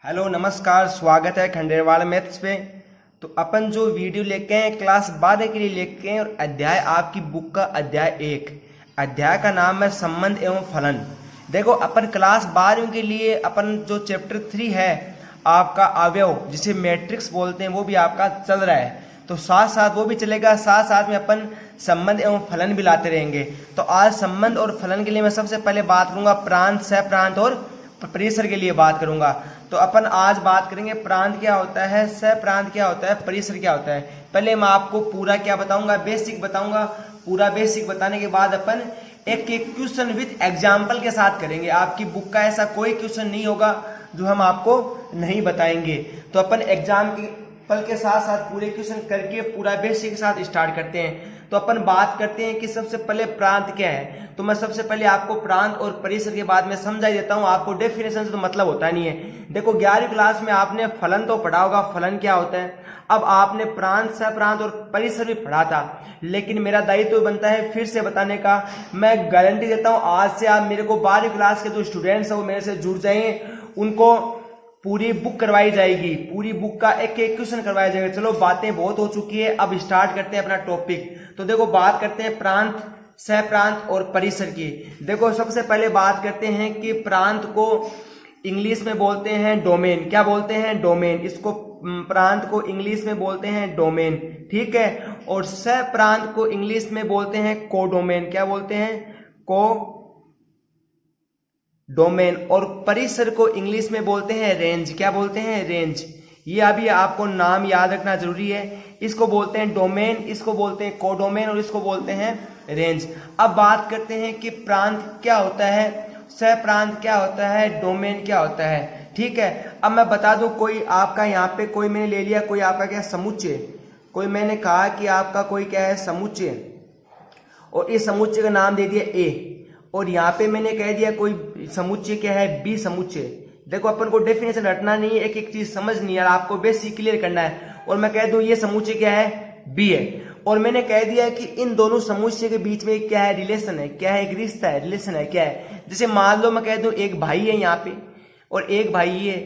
Hello नमस्कार, स्वागत है खंडेरवाल मैथ्स पे। तो अपन जो वीडियो लेके हैं क्लास 12 के लिए लेके हैं और अध्याय आपकी बुक का अध्याय 1। अध्याय का नाम है संबंध एवं फलन। देखो अपन क्लास 12 के लिए अपन जो चैप्टर 3 है आपका अवयव जिसे मैट्रिक्स बोलते हैं वो भी आपका चल रहा है, तो साथ साथ वो भी चलेगा, साथ साथ में अपन संबंध एवं फलन भी लाते रहेंगे। तो आज संबंध और फलन के लिए मैं सबसे पहले बात करूंगा प्रांत, सह प्रांत और परिसर के लिए बात करूंगा। तो अपन आज बात करेंगे प्रांत क्या होता है, सह प्रांत क्या होता है, परिसर क्या होता है। पहले मैं आपको पूरा क्या बताऊंगा, बेसिक बताऊंगा। पूरा बेसिक बताने के बाद अपन एक एक क्वेश्चन विद एग्जाम्पल के साथ करेंगे। आपकी बुक का ऐसा कोई क्वेश्चन नहीं होगा जो हम आपको नहीं बताएंगे। तो अपन एग्जाम्पल के साथ साथ पूरे क्वेश्चन करके पूरा बेसिक के साथ स्टार्ट करते हैं। तो अपन बात करते हैं कि सबसे पहले प्रांत क्या है। तो मैं सबसे पहले आपको प्रांत और परिसर के बाद में समझा देता हूं। आपको डेफिनेशन से तो मतलब होता नहीं है। देखो 11वीं क्लास में आपने फलन तो पढ़ा होगा, फलन क्या होता है। अब आपने प्रांत, सह प्रांत और परिसर भी पढ़ा था, लेकिन मेरा दायित्व तो बनता है फिर से बताने का। मैं गारंटी देता हूं आज से आप मेरे को 12वीं क्लास के जो स्टूडेंट्स हैं वो मेरे से जुड़ जाएंगे, उनको पूरी बुक करवाई जाएगी, पूरी बुक का एक एक क्वेश्चन करवाया जाएगा। चलो बातें बहुत हो चुकी है, अब स्टार्ट करते हैं अपना टॉपिक। तो देखो बात करते हैं प्रांत, सह प्रांत और परिसर की। देखो सबसे पहले बात करते हैं कि प्रांत को इंग्लिश में बोलते हैं डोमेन। क्या बोलते हैं? डोमेन। इसको प्रांत को इंग्लिश में बोलते हैं डोमेन, ठीक है। और सह प्रांत को इंग्लिश में बोलते हैं कोडोमेन। क्या बोलते हैं? को डोमेन। और परिसर को इंग्लिश में बोलते हैं रेंज। क्या बोलते हैं? रेंज। ये अभी आपको नाम याद रखना जरूरी है। इसको बोलते हैं डोमेन, इसको बोलते हैं कोडोमेन और इसको बोलते हैं रेंज। अब बात करते हैं कि प्रांत क्या होता है, सह प्रांत क्या होता है, डोमेन क्या होता है, ठीक है। अब मैं बता दूं, कोई आपका यहाँ पे कोई मैंने ले लिया, कोई आपका क्या समुच्चय, कोई मैंने कहा कि आपका कोई क्या है समुच्चय, और इस समुच्चय का नाम दे दिया ए, और यहाँ पे मैंने कह दिया कोई समुच्चय क्या है बी समुच्चय। देखो अपन को डेफिनेशन रटना नहीं है, एक एक चीज समझनी है, आपको बेसिक क्लियर करना है। और मैं कह दूं ये समुच्चय क्या है, बी है, और मैंने कह दिया कि इन दोनों समुच्चय के बीच में क्या है, रिलेशन है। क्या है? एक रिश्ता है, रिलेशन है। क्या है? जैसे मान लो मैं कह दूं एक भाई है यहाँ पे और एक भाई है।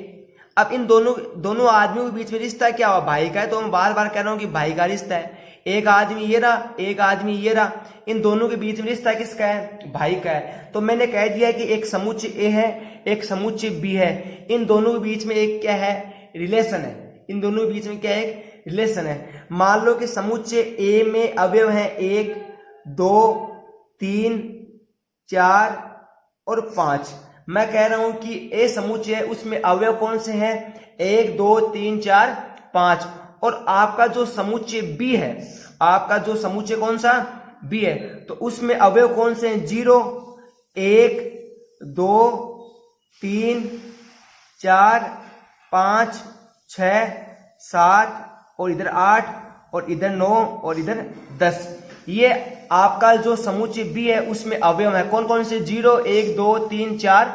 अब इन दोनों आदमियों के बीच में रिश्ता क्या हुआ, भाई का है। तो मैं बार बार कह रहा हूं कि भाई का रिश्ता है। एक आदमी ये रहा, एक आदमी ये रहा, इन दोनों के बीच में रिश्ता किसका है? भाई का है। तो मैंने कह दिया कि एक समुच्चय ए है, एक समुच्चय बी है, इन दोनों के बीच में एक क्या है, रिलेशन है। इन दोनों के बीच में क्या है, एक रिलेशन है। मान लो कि समुच्चय ए में अवयव है 1, 2, 3, 4 और 5। मैं कह रहा हूं कि ए समुच्चय है, उसमें अवयव कौन से हैं? 1, 2, 3, 4, 5। और आपका जो समुच्चय बी है, आपका जो समुच्चय कौन सा बी है, तो उसमें अवयव कौन से हैं? 0, 1, 2, 3, 4, 5, 6, 7 और इधर 8 और इधर 9 और इधर 10। ये आपका जो समुच्चय बी है उसमें अवयव है कौन कौन से? 0, 1, 2, 3, 4,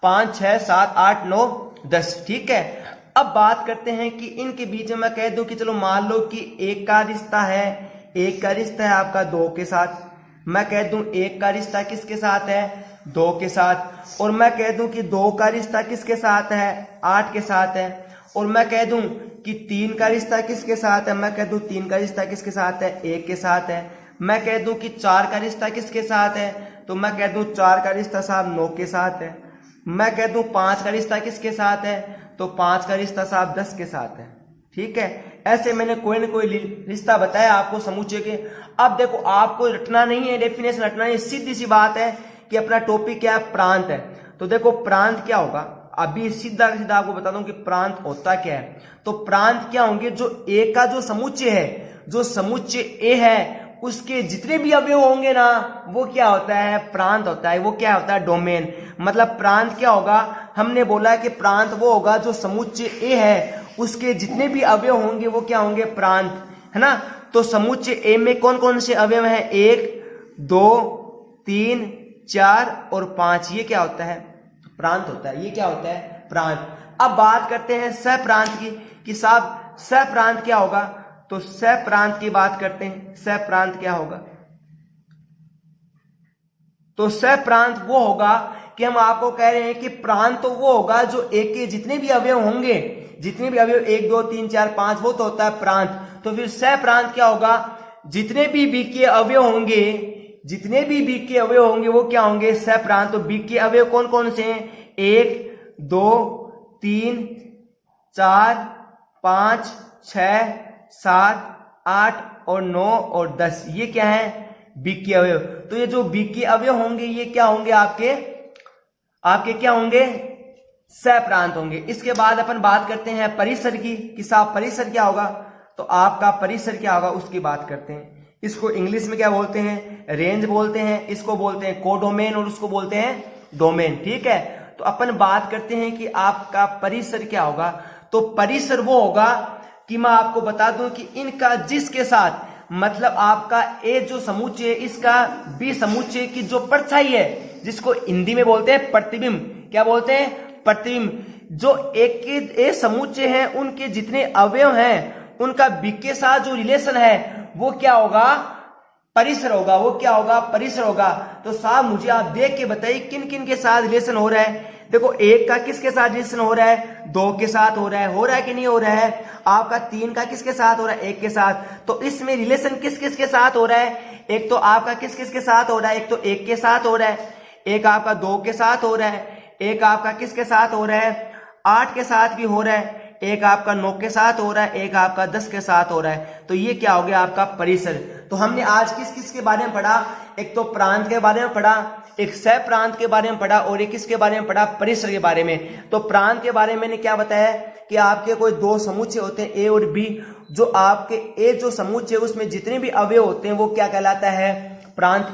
5, 6, 7, 8, 9, 10, ठीक है। अब बात करते हैं कि इनके बीच में मैं कह दूं कि चलो मान लो कि एक का रिश्ता है, एक का रिश्ता है आपका 2 के साथ। मैं कह दूं एक का रिश्ता किसके साथ है? 2 के साथ। और मैं कह दूं कि 2 का रिश्ता किसके साथ है? 8 के साथ है। और मैं कह दूं कि 3 का रिश्ता किसके साथ है? मैं कह दूं 3 का रिश्ता किसके साथ है? 1 के साथ है। मैं कह दूं कि 4 का रिश्ता किसके साथ है? तो मैं कह दूं 4 का रिश्ता साहब 9 के साथ है। मैं कह दूं 5 का रिश्ता किसके साथ है? तो 5 का रिश्ता साहब 10 के साथ है, ठीक है। ऐसे मैंने कोई ना कोई रिश्ता बताया आपको समुच्चय के। अब देखो आपको रटना नहीं है, डेफिनेशन रटना नहीं, सीधी सी बात है कि अपना टॉपिक क्या है, प्रांत है। तो देखो प्रांत क्या होगा, अभी सीधा सीधा आपको बता दूं कि प्रांत होता क्या है। तो प्रांत क्या होंगे, जो ए का जो समुच्चय है, जो समुच्चय ए है उसके जितने भी अवयव होंगे ना वो क्या होता है, प्रांत होता है। वो क्या होता है, डोमेन। मतलब प्रांत क्या होगा, हमने बोला कि प्रांत वो होगा जो समुच्चय ए है उसके जितने भी अवयव होंगे वो क्या होंगे, प्रांत, है ना। तो समुच्चय ए में कौन कौन से अवयव हैं? 1, 2, 3, 4 और 5। ये क्या होता है, प्रांत होता है। ये क्या होता है, प्रांत। अब बात करते हैं सह प्रांत की कि साहब सह प्रांत क्या होगा। तो सह प्रांत की बात करते हैं, सह प्रांत क्या होगा। तो सह प्रांत वो होगा कि हम आपको कह रहे हैं कि प्रांत तो वो होगा जो एक के जितने भी अवयव होंगे, जितने भी अवयव 1 2 3 4 5 वो तो होता है प्रांत। तो फिर सह प्रांत क्या होगा, जितने भी बी के अवयव होंगे, जितने भी बी के अवयव होंगे वो क्या होंगे, सह प्रांत। तो बी के अवयव कौन कौन से हैं, 1 2 3 4 5 6 7 8 और 9 और 10, ये क्या है, बी के अवयव। तो ये जो बी के अवयव होंगे ये क्या होंगे, आपके क्या होंगे, सह प्रांत होंगे। इसके बाद अपन बात करते हैं परिसर की, कि साहब परिसर क्या होगा। तो आपका परिसर क्या होगा उसकी बात करते हैं। इसको इंग्लिश में क्या बोलते हैं, रेंज बोलते हैं, इसको बोलते हैं कोडोमेन और उसको बोलते हैं डोमेन। ठीक है, तो अपन बात करते हैं कि आपका परिसर क्या होगा। तो परिसर वो होगा कि मैं आपको बता दूं कि इनका जिसके साथ, मतलब आपका ए जो समुच्चय है इसका बी समुच्चय की जो परछाई है, जिसको हिंदी में बोलते हैं प्रतिबिंब, क्या बोलते हैं, प्रतिबिंब। जो एक के ए समुच्चय है उनके जितने अवयव हैं उनका बी के साथ जो रिलेशन है वो क्या होगा, परिसर होगा। वो क्या होगा, परिसर होगा। तो साहब मुझे आप देख के बताइए किन किन के साथ रिलेशन हो रहा है। देखो एक का किसके साथ रिलेशन हो रहा है, 2 के साथ हो रहा है कि नहीं हो रहा है। आपका 3 का किसके साथ हो रहा है, 1 के साथ। तो इसमें रिलेशन किस किस के साथ हो रहा है, एक तो आपका किस किस के साथ हो रहा है, एक तो 1 के साथ हो रहा है, एक आपका 2 के साथ हो रहा है, एक आपका किसके साथ हो रहा है, 8 के साथ भी हो रहा है, एक आपका 9 के साथ हो रहा है, एक आपका 10 के साथ हो रहा है। तो ये क्या हो गया आपका परिसर। तो हमने आज किस किस के बारे में पढ़ा, एक तो प्रांत के बारे में पढ़ा, एक सह प्रांत के बारे में पढ़ा और एक किसके बारे में पढ़ा, परिसर के बारे में। तो प्रांत के बारे में मैंने क्या बताया कि आपके कोई 2 समुच्चय होते हैं ए और बी। जो आपके ए जो समुच्चय उसमें जितने भी अवयव होते हैं वो क्या कहलाता है, प्रांत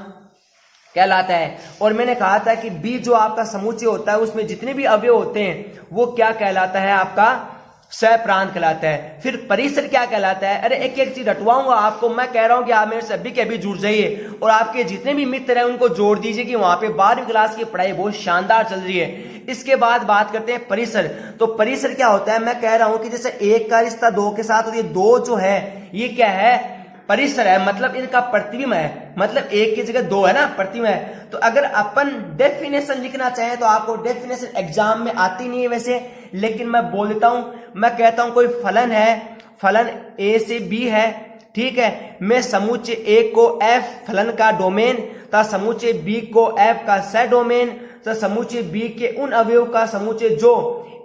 कहलाता है। और मैंने कहा था कि बी जो आपका समुच्चय होता है उसमें जितने भी अवयव होते हैं वो क्या कहलाता है, आपका सह प्रांत कहलाता है। फिर परिसर क्या कहलाता है। अरे एक एक चीज हटवाऊंगा आपको, मैं कह रहा हूं कि आप मेरे से अभी के अभी जुड़ जाइए और आपके जितने भी मित्र हैं उनको जोड़ दीजिए कि वहां पे 12वीं क्लास की पढ़ाई बहुत शानदार चल रही है। इसके बाद बात करते हैं परिसर। तो परिसर क्या होता है, मैं कह रहा हूं कि जैसे 1 का रिश्ता 2 के साथ, और ये 2 जो है ये क्या है, परिसर है, मतलब इनका प्रतिबिंब है, मतलब 1 की जगह 2 है ना, प्रतिबिंब है। तो अगर अपन डेफिनेशन लिखना चाहें तो आपको डेफिनेशन एग्जाम में आती नहीं है वैसे, लेकिन मैं बोल देता हूं। मैं कहता हूं कोई फलन है, फलन ए से बी है, ठीक है। मैं समुच्चय ए को एफ फलन का डोमेन तथा समुच्चय बी को एफ का सह डोमेन तथा समुच्चय बी के उन अवयव का समुच्चय जो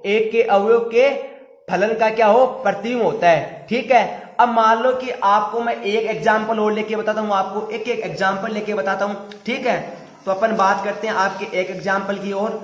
ए के अवयव के फलन का क्या हो, प्रतिबिंब होता है। ठीक है, अब मान लो कि आपको मैं एक एग्जाम्पल और लेके बताता हूं, आपको एक एक एग्जाम्पल लेके बताता हूं। ठीक है, तो अपन बात करते हैं आपके एक एग्जाम्पल की ओर।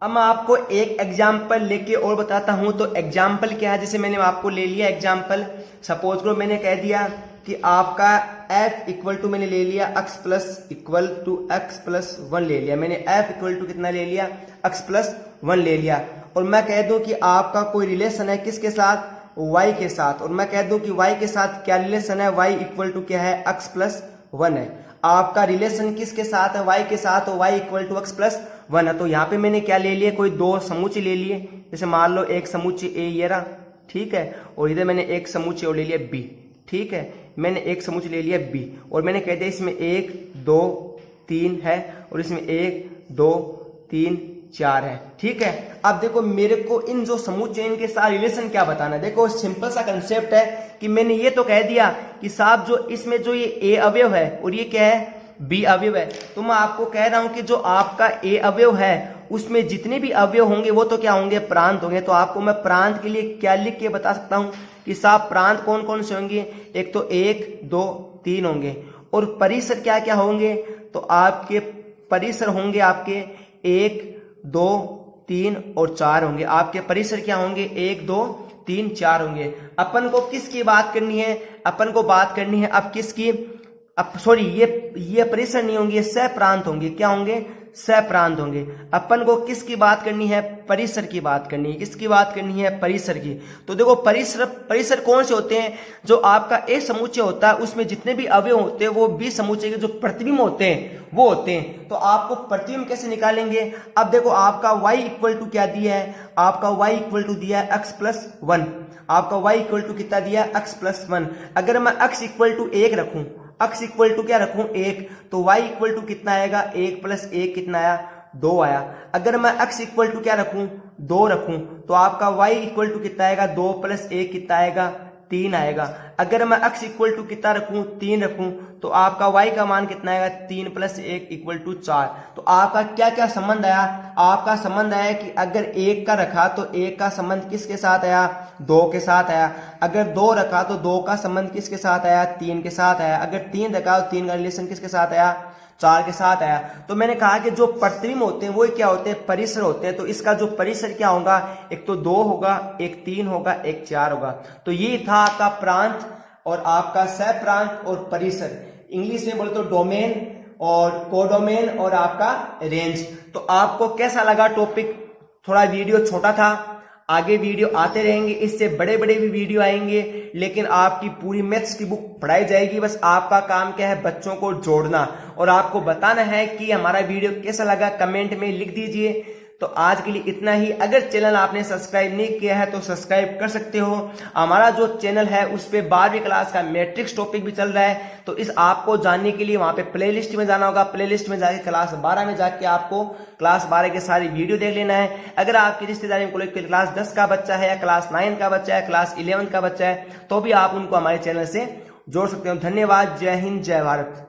अब मैं आपको एक एग्जाम्पल लेके और बताता हूं। तो एग्जाम्पल क्या है, जैसे मैंने आपको ले लिया एग्जाम्पल, सपोज करो मैंने कह दिया कि आपका f इक्वल टू मैंने ले लिया x plus equal to x plus 1 ले लिया। मैंने f इक्वल टू कितना ले लिया, x प्लस 1 ले लिया। और मैं कह दूं कि आपका कोई रिलेशन है किसके साथ, y के साथ। और मैं कह दूं कि y के साथ क्या रिलेशन है, y इक्वल टू क्या है, x प्लस 1 है। आपका रिलेशन किसके साथ है, y के साथ, तो y equal to x plus 1 है। तो यहाँ पे मैंने क्या ले लिया, कोई 2 समुच्चय ले लिए। जैसे मान लो एक समुच्चय a ये रहा, ठीक है, और इधर मैंने एक समुच्चय और ले लिया b। ठीक है, मैंने एक समुच्चय ले लिया b और मैंने कह दिया इसमें 1 2 3 है और इसमें 1 2 3 4 है। ठीक है, अब देखो मेरे को इन जो समुच्चय इनके साथ रिलेशन क्या बताना है। देखो सिंपल सा कंसेप्ट है कि मैंने ये तो कह दिया कि साहब जो इसमें जो ये ए अवयव है और ये क्या है, बी अवयव है। तो मैं आपको कह रहा हूं कि जो आपका ए अवयव है उसमें जितने भी अवयव होंगे वो तो क्या होंगे, प्रांत होंगे। तो आपको मैं प्रांत के लिए क्या लिख के बता सकता हूं कि साहब प्रांत कौन कौन से होंगे, एक तो 1 2 3 होंगे। और परिसर क्या क्या होंगे, तो आपके परिसर होंगे आपके 1 2 3 और 4 होंगे। आपके परिसर क्या होंगे, 1 2 3 4 होंगे। अपन को किसकी बात करनी है, अपन को बात करनी है अब किसकी, अब सॉरी ये परिसर नहीं होंगे, सह प्रांत होंगे। क्या होंगे, सह प्रांत होंगे। अपन को किसकी बात करनी है, परिसर की बात करनी है। किसकी बात करनी है, परिसर की। तो देखो परिसर कौन से होते हैं, जो आपका ए समुच्चय होता है उसमें जितने भी अवयव होते हैं वो बी समुच्चय के जो प्रतिबिंब होते हैं वो होते हैं। तो आपको प्रतिबिंब कैसे निकालेंगे, अब देखो आपका y इक्वल टू क्या दिया है, आपका y इक्वल टू दिया है x प्लस 1। आपका y इक्वल टू कितना दिया है, x प्लस 1। अगर मैं x इक्वल टू 1 रखूं, x इक्वल टू क्या रखूं, 1, तो y इक्वल टू कितना आएगा, 1 प्लस 1 कितना आया, 2 आया। अगर मैं x इक्वल टू क्या रखूं, 2 रखूं, तो आपका y इक्वल टू कितना आएगा, 2 + 1 कितना आएगा, 3 आएगा। अगर मैं x इक्वल टू कितना रखूं, 3 रखूं, तो आपका y का मान कितना आएगा, 3 + 1 = 4। तो आपका क्या क्या संबंध आया, आपका संबंध आया कि अगर 1 का रखा तो 1 का संबंध किसके साथ आया, 2 के साथ आया। अगर 2 रखा तो 2 का संबंध किसके साथ आया, 3 के साथ आया। अगर 3 रखा तो 3 का रिलेशन किसके साथ आया, 4 के साथ आया। तो मैंने कहा कि जो प्रतिबिंब होते हैं वो क्या होते हैं, परिसर होते हैं। तो इसका जो परिसर क्या होगा, एक तो 2 होगा, एक 3 होगा, एक 4 होगा। तो ये था आपका प्रांत और आपका सहप्रांत और परिसर। इंग्लिश में बोले तो डोमेन और कोडोमेन और आपका रेंज। तो आपको कैसा लगा टॉपिक, थोड़ा वीडियो छोटा था, आगे वीडियो आते रहेंगे, इससे बड़े बड़े भी वीडियो आएंगे, लेकिन आपकी पूरी मैथ्स की बुक पढ़ाई जाएगी। बस आपका काम क्या है, बच्चों को जोड़ना और आपको बताना है कि हमारा वीडियो कैसा लगा, कमेंट में लिख दीजिए। तो आज के लिए इतना ही। अगर चैनल आपने सब्सक्राइब नहीं किया है तो सब्सक्राइब कर सकते हो। हमारा जो चैनल है उस पे 12वीं क्लास का मैट्रिक्स टॉपिक भी चल रहा है। तो इस आपको जानने के लिए वहां पे प्लेलिस्ट में जाना होगा। प्लेलिस्ट में जाके क्लास 12 में जाके आपको क्लास 12 के सारी वीडियो देख लेना है। अगर आपकी रिश्तेदारी में कोई क्लास 10 का बच्चा है या क्लास 9 का बच्चा है, क्लास 11 का बच्चा है, तो भी आप उनको हमारे चैनल से जोड़ सकते हो। धन्यवाद। जय हिंद, जय भारत।